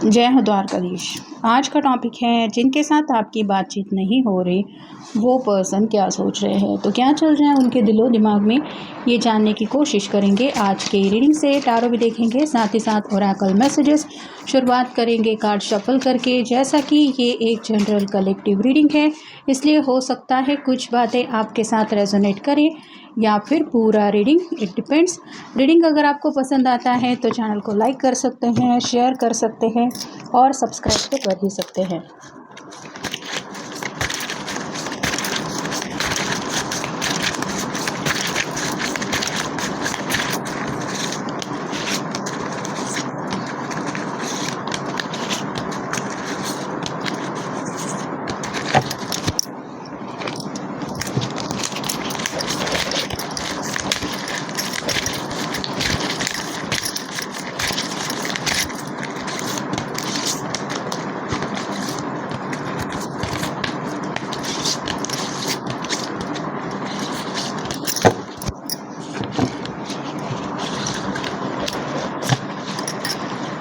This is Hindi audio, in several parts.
जय हो द्वारकाधीश। आज का टॉपिक है जिनके साथ आपकी बातचीत नहीं हो रही वो पर्सन क्या सोच रहे हैं, तो क्या चल रहा है उनके दिलो दिमाग में, ये जानने की कोशिश करेंगे आज के रीडिंग से। टारो भी देखेंगे, साथ ही साथ ओरेकल मैसेजेस। शुरुआत करेंगे कार्ड शफल करके। जैसा कि ये एक जनरल कलेक्टिव रीडिंग है, इसलिए हो सकता है कुछ बातें आपके साथ रेजोनेट करें या फिर पूरा रीडिंग, इट डिपेंड्स। रीडिंग अगर आपको पसंद आता है तो चैनल को लाइक कर सकते हैं, शेयर कर सकते हैं और सब्सक्राइब तो कर ही सकते हैं।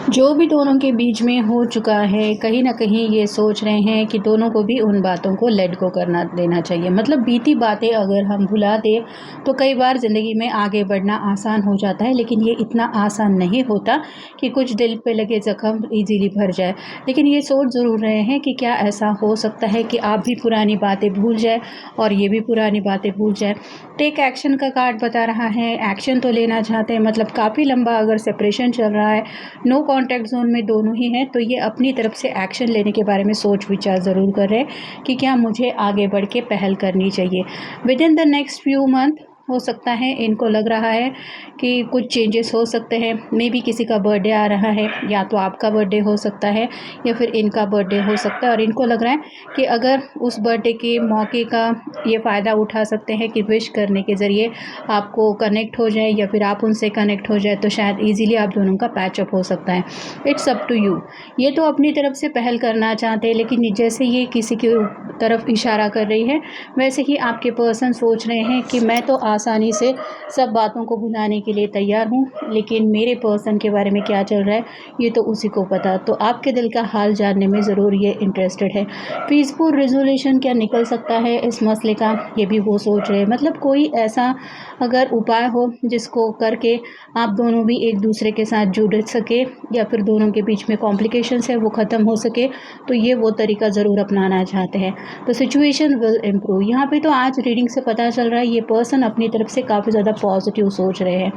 जो भी दोनों के बीच में हो चुका है, कहीं ना कहीं ये सोच रहे हैं कि दोनों को भी उन बातों को लेट गो करना देना चाहिए। मतलब बीती बातें अगर हम भुला दें तो कई बार ज़िंदगी में आगे बढ़ना आसान हो जाता है, लेकिन ये इतना आसान नहीं होता कि कुछ दिल पे लगे ज़ख्म इजीली भर जाए। लेकिन ये सोच ज़रूर रहे हैं कि क्या ऐसा हो सकता है कि आप भी पुरानी बातें भूल जाए और ये भी पुरानी बातें भूल जाए। टेक एक्शन का कार्ड बता रहा है, एक्शन तो लेना चाहते हैं। मतलब काफ़ी लंबा अगर सेपरेशन चल रहा है, नो कॉन्टैक्ट जोन में दोनों ही हैं, तो ये अपनी तरफ से एक्शन लेने के बारे में सोच विचार ज़रूर कर रहे हैं कि क्या मुझे आगे बढ़ के पहल करनी चाहिए। With in the next few month हो सकता है इनको लग रहा है कि कुछ चेंजेस हो सकते हैं। मे बी किसी का बर्थडे आ रहा है, या तो आपका बर्थडे हो सकता है या फिर इनका बर्थडे हो सकता है, और इनको लग रहा है कि अगर उस बर्थडे के मौके का ये फ़ायदा उठा सकते हैं कि विश करने के ज़रिए आपको कनेक्ट हो जाए या फिर आप उनसे कनेक्ट हो जाए, तो शायद ईजिली आप दोनों का पैचअप हो सकता है। It's up to you. ये तो अपनी तरफ से पहल करना चाहते हैं, लेकिन जैसे ये किसी की तरफ इशारा कर रही है, वैसे ही आपके पर्सन सोच रहे हैं कि मैं तो आसानी से सब बातों को भुलाने के लिए तैयार हूँ, लेकिन मेरे पर्सन के बारे में क्या चल रहा है ये तो उसी को पता। तो आपके दिल का हाल जानने में ज़रूर ये इंटरेस्टेड है। पीसफुल रेजोल्यूशन क्या निकल सकता है इस मसले का, ये भी वो सोच रहे हैं। मतलब कोई ऐसा अगर उपाय हो जिसको करके आप दोनों भी एक दूसरे के साथ जुड़ सके, या फिर दोनों के बीच में कॉम्प्लिकेशंस है वो ख़त्म हो सके, तो ये वो तरीका ज़रूर अपनाना चाहते हैं। तो सिचुएशन विल इम्प्रूव। यहाँ पे तो आज रीडिंग से पता चल रहा है ये पर्सन अपनी तरफ से काफ़ी ज़्यादा पॉजिटिव सोच रहे हैं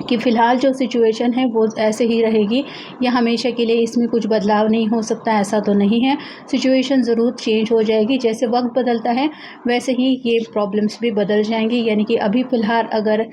कि फ़िलहाल जो सिचुएशन है वो ऐसे ही रहेगी या हमेशा के लिए इसमें कुछ बदलाव नहीं हो सकता, ऐसा तो नहीं है। सिचुएशन ज़रूर चेंज हो जाएगी, जैसे वक्त बदलता है वैसे ही ये प्रॉब्लम्स भी बदल जाएंगी। यानी कि अभी फ़िलहाल अगर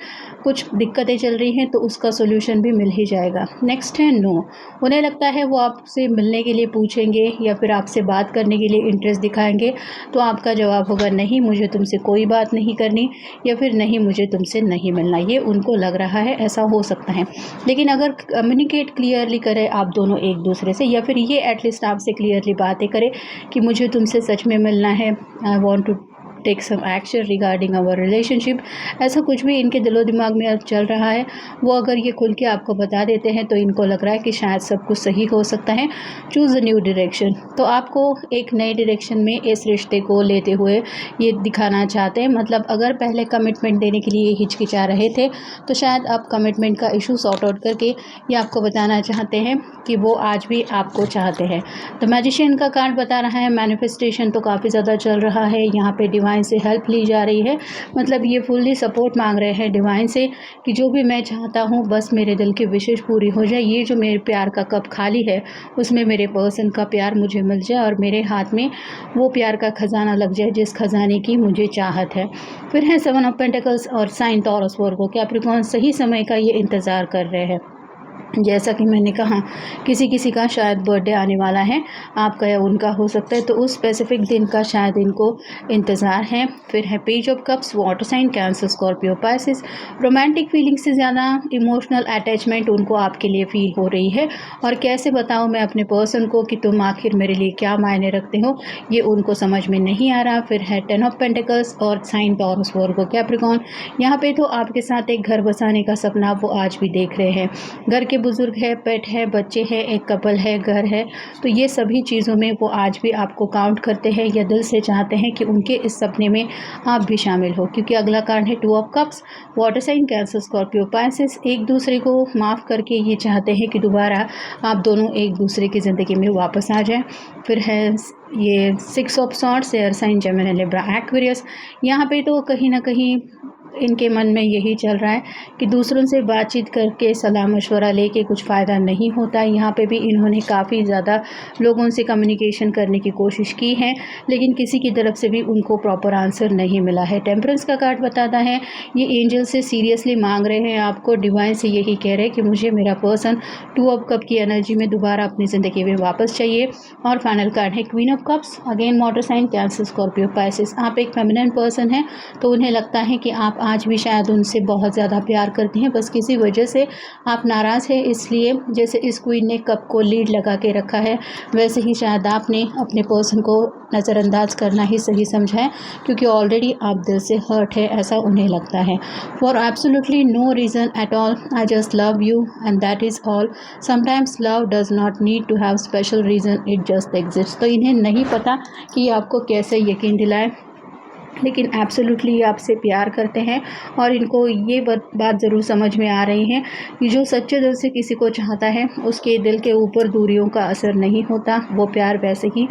कुछ दिक्कतें चल रही हैं तो उसका सोल्यूशन भी मिल ही जाएगा। नेक्स्ट है नो। उन्हें लगता है वो आपसे मिलने के लिए पूछेंगे या फिर आपसे बात करने के लिए इंटरेस्ट दिखाएंगे, तो आपका जवाब होगा नहीं, मुझे तुमसे कोई बात नहीं करनी, या फिर नहीं, मुझे तुमसे नहीं मिलना। ये उनको लग रहा है, ऐसा हो सकता है। लेकिन अगर कम्युनिकेट क्लियरली करें आप दोनों एक दूसरे से, या फिर ये एटलीस्ट आपसे क्लियरली बातें करें कि मुझे तुमसे सच में मिलना है, I want to take some action regarding our relationship, ऐसा कुछ भी इनके दिलो दिमाग में अब चल रहा है, वो अगर ये खुल के आपको बता देते हैं तो इनको लग रहा है कि शायद सब कुछ सही हो सकता है। Choose a new direction. तो आपको एक नए डायरेक्शन में इस रिश्ते को लेते हुए ये दिखाना चाहते हैं। मतलब अगर पहले कमिटमेंट देने के लिए हिचकिचा रहे थे, तो शायद आप कमिटमेंट का इशू सॉर्ट आउट करके ये आपको बताना चाहते हैं कि वो आज भी आपको चाहते हैं। तो मैजिशियन का कार्ड बता रहा है मैनिफेस्टेशन तो काफ़ी ज़्यादा चल रहा है। यहाँ पे डिवाइन से हेल्प ली जा रही है। मतलब ये फुल्ली सपोर्ट मांग रहे हैं डिवाइन से कि जो भी मैं चाहता हूँ बस मेरे दिल की विशेष पूरी हो जाए। ये जो मेरे प्यार का कप खाली है उसमें मेरे पर्सन का प्यार मुझे मिल जाए और मेरे हाथ में वो प्यार का खजाना लग जाए जिस खजाने की मुझे चाहत है। फिर है 7 ऑफ पेंटिकल्स और साइन टॉरस वर्गो कैप्रिकॉर्न सही समय का ये इंतज़ार कर रहे हैं। जैसा कि मैंने कहा किसी किसी का शायद बर्थडे आने वाला है, आपका या उनका हो सकता है, तो उस स्पेसिफिक दिन का शायद इनको इंतज़ार है। फिर है page of cups, water sign, Cancer, Scorpio, Pisces. Romantic feeling से ज़्यादा इमोशनल अटैचमेंट उनको आपके लिए फील हो रही है। और कैसे बताऊँ मैं अपने पर्सन को कि तुम आखिर मेरे लिए क्या मायने रखते हो, ये उनको समझ में नहीं आ रहा। फिर है 10 ऑफ पेंटिकल्स और साइन टॉरस वर्गो कैप्रिकॉर्न। यहाँ पे तो आपके साथ एक घर बसाने का सपना वो आज भी देख रहे हैं। घर के बड़े बुज़ुर्ग है, पेट है, बच्चे हैं, एक कपल है, घर है, तो ये सभी चीज़ों में वो आज भी आपको काउंट करते हैं या दिल से चाहते हैं कि उनके इस सपने में आप भी शामिल हो। क्योंकि अगला कार्ड है 2 of cups, water sign Cancer, Scorpio, Pisces एक दूसरे को माफ़ करके ये चाहते हैं कि दोबारा आप दोनों एक दूसरे की ज़िंदगी में वापस आ जाएँ। फिर है ये 6 of swords, air sign, Gemini, Libra, Aquarius. यहाँ पे तो कहीं न कहीं इनके मन में यही चल रहा है कि दूसरों से बातचीत करके सलाह-मशवरा लेके कुछ फ़ायदा नहीं होता। यहाँ पे भी इन्होंने काफ़ी ज़्यादा लोगों से कम्युनिकेशन करने की कोशिश की है, लेकिन किसी की तरफ से भी उनको प्रॉपर आंसर नहीं मिला है। टेम्परेंस का कार्ड बताता है ये एंजल से सीरियसली मांग रहे हैं आपको, डिवाइन से यही कह रहे हैं कि मुझे मेरा पर्सन 2 ऑफ कप की एनर्जी में दोबारा अपनी ज़िंदगी में वापस चाहिए। और फाइनल कार्ड है queen of cups, again water sign, Cancer, Scorpio, Pisces. आप एक फेमिनिन पर्सन हैं, तो उन्हें लगता है कि आप आज भी शायद उनसे बहुत ज़्यादा प्यार करती हैं, बस किसी वजह से आप नाराज़ हैं। इसलिए जैसे इस क्वीन ने कप को लीड लगा के रखा है, वैसे ही शायद आपने अपने पर्सन को नज़रअंदाज करना ही सही समझा है, क्योंकि ऑलरेडी आप दिल से हर्ट है, ऐसा उन्हें लगता है। For absolutely no reason at all, I just love you and that is all. Sometimes love does not need to have special reason, it just exist. तो इन्हें नहीं पता कि आपको कैसे यकीन दिलाएं, लेकिन एब्सोल्युटली ये आपसे प्यार करते हैं। और इनको ये बात ज़रूर समझ में आ रही है कि जो सच्चे दिल से किसी को चाहता है, उसके दिल के ऊपर दूरियों का असर नहीं होता, वो प्यार वैसे ही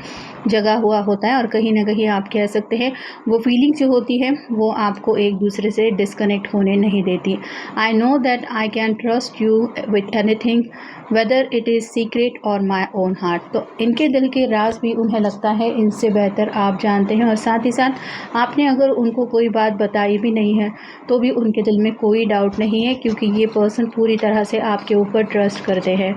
जगा हुआ होता है। और कहीं ना कहीं आप कह सकते हैं वो फीलिंग जो होती है वो आपको एक दूसरे से डिस्कनेक्ट होने नहीं देती। I know that I can trust you with anything, whether it is secret और माई ओन हार्ट। तो इनके दिल के राज भी उन्हें लगता है इनसे बेहतर आप जानते हैं। और साथ ही साथ आपने अगर उनको कोई बात बताई भी नहीं है, तो भी उनके दिल में कोई डाउट नहीं है, क्योंकि ये पर्सन पूरी तरह से आपके ऊपर ट्रस्ट करते हैं।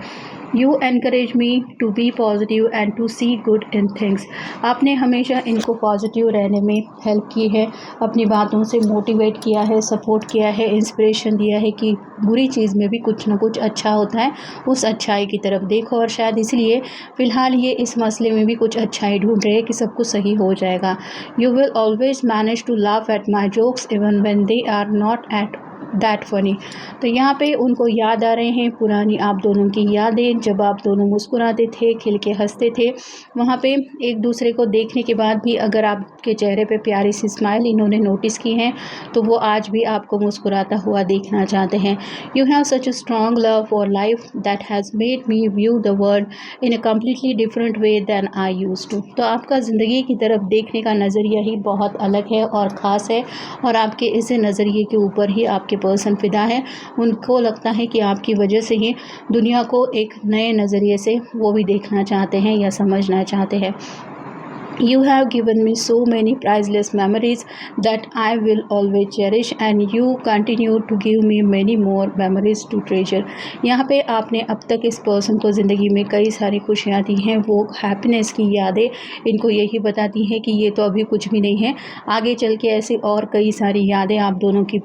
You encourage me to be positive and to see good in things. आपने हमेशा इनको पॉजिटिव रहने में हेल्प की है, अपनी बातों से मोटिवेट किया है, सपोर्ट किया है, इंस्पिरेशन दिया है कि बुरी चीज़ में भी कुछ ना कुछ अच्छा होता है, उस अच्छाई की तरफ देखो। और शायद इसलिए फ़िलहाल ये इस मसले में भी कुछ अच्छाई ढूंढ रहे हैं कि सब कुछ सही हो जाएगा। You will always manage to laugh at my jokes even when they are not at that funny. तो यहाँ पे उनको याद आ रहे हैं पुरानी आप दोनों की यादें, जब आप दोनों मुस्कुराते थे, खिल के हंसते थे। वहाँ पे एक दूसरे को देखने के बाद भी अगर आपके चेहरे पे प्यारी सी स्माइल इन्होंने नोटिस की है, तो वो आज भी आपको मुस्कुराता हुआ देखना चाहते हैं। You have such a strong love for life that has made me view the world in a completely different way than I use to. तो आपका ज़िंदगी की तरफ देखने का नज़रिया ही बहुत अलग है और ख़ास है, और आपके इस नज़रिए के ऊपर ही आपके पर्सन फिदा है। उनको लगता है कि आपकी वजह से ही दुनिया को एक नए नज़रिए से वो भी देखना चाहते हैं या समझना चाहते हैं। You have given me so many priceless memories that I will always cherish, and you continue to give me many more memories to treasure। यहाँ पे आपने अब तक इस पर्सन को ज़िंदगी में कई सारी खुशियाँ दी हैं, वो हैप्पीनेस की यादें इनको यही बताती हैं कि ये तो अभी कुछ भी नहीं है, आगे चल के ऐसी और कई सारी यादें आप दोनों की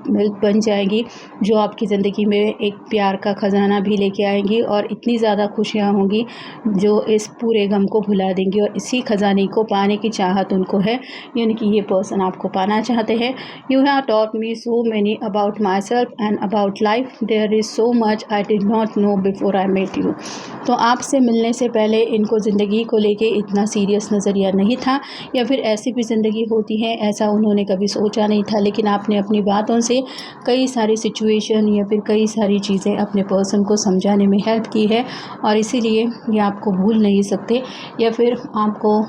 बन जाएंगी, जो आपकी ज़िंदगी में एक प्यार का ख़जाना भी लेके आएंगी, और इतनी ज़्यादा खुशियाँ होंगी जो इस पूरे गम को भुला देंगी। और इसी ख़जाने को पाने की चाहत उनको है, यानी कि ये पर्सन आपको पाना चाहते हैं। You have taught me so many about my self and about life, there is so much I did not know before I met you. तो आपसे मिलने से पहले इनको ज़िंदगी को लेके इतना सीरियस नज़रिया नहीं था, या फिर ऐसी भी ज़िंदगी होती है ऐसा उन्होंने कभी सोचा नहीं था। लेकिन आपने अपनी बातों से कई सारी सिचुएशन या फिर कई सारी चीज़ें अपने पर्सन को समझाने में हेल्प की है, और इसीलिए ये आपको भूल नहीं सकते, या फिर आपको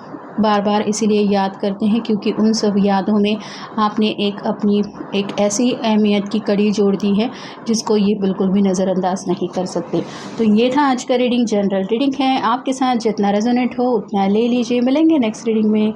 बार बार इसीलिए याद करते हैं, क्योंकि उन सब यादों में आपने अपनी एक ऐसी अहमियत की कड़ी जोड़ दी है जिसको ये बिल्कुल भी नज़रअंदाज नहीं कर सकते। तो ये था आज का रीडिंग, जनरल रीडिंग है, आपके साथ जितना रेजोनेट हो उतना ले लीजिए। मिलेंगे नेक्स्ट रीडिंग में।